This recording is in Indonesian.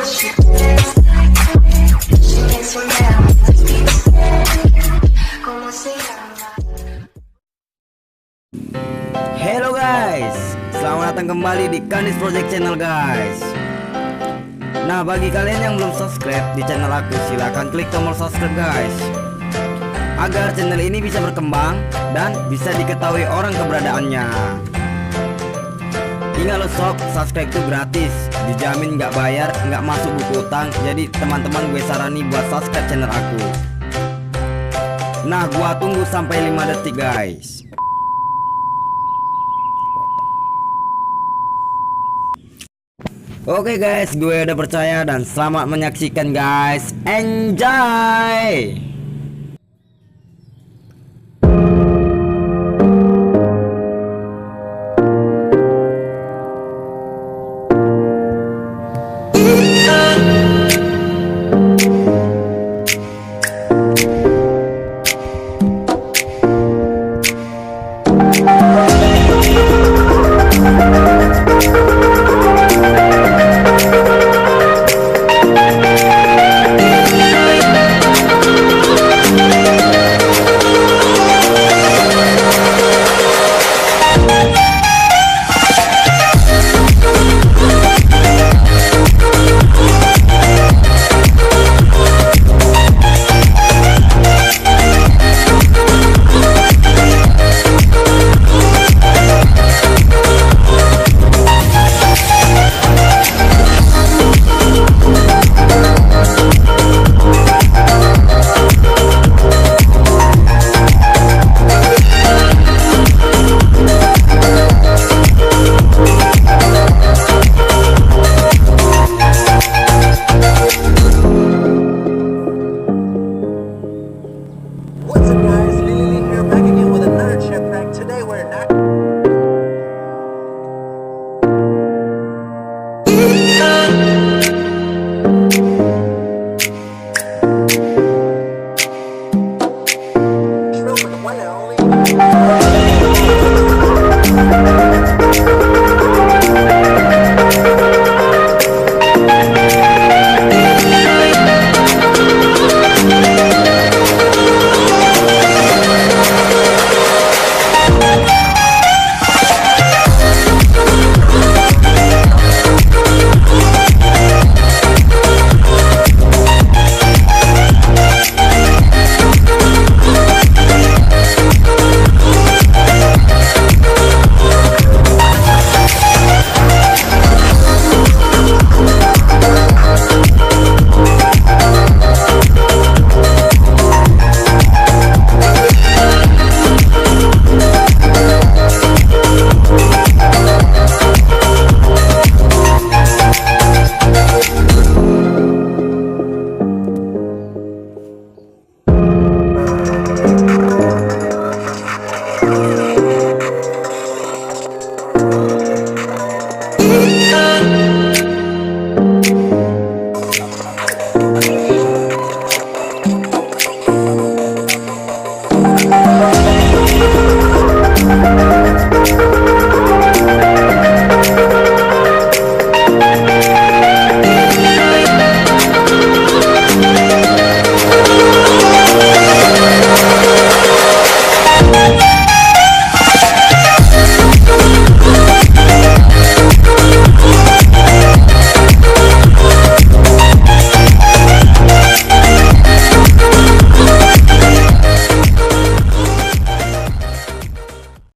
Hello guys, selamat datang kembali di Kanis Project Channel guys. Nah, bagi kalian yang belum subscribe di channel aku, silahkan klik tombol subscribe guys, agar channel ini bisa berkembang dan bisa diketahui orang keberadaannya. Ingat lo sob, subscribe itu gratis, dijamin nggak bayar, nggak masuk buku utang. Jadi teman-teman gue sarani buat subscribe channel aku. Nah, gua tunggu sampai 5 detik guys. Oke guys, gue udah percaya dan selamat menyaksikan guys. Enjoy.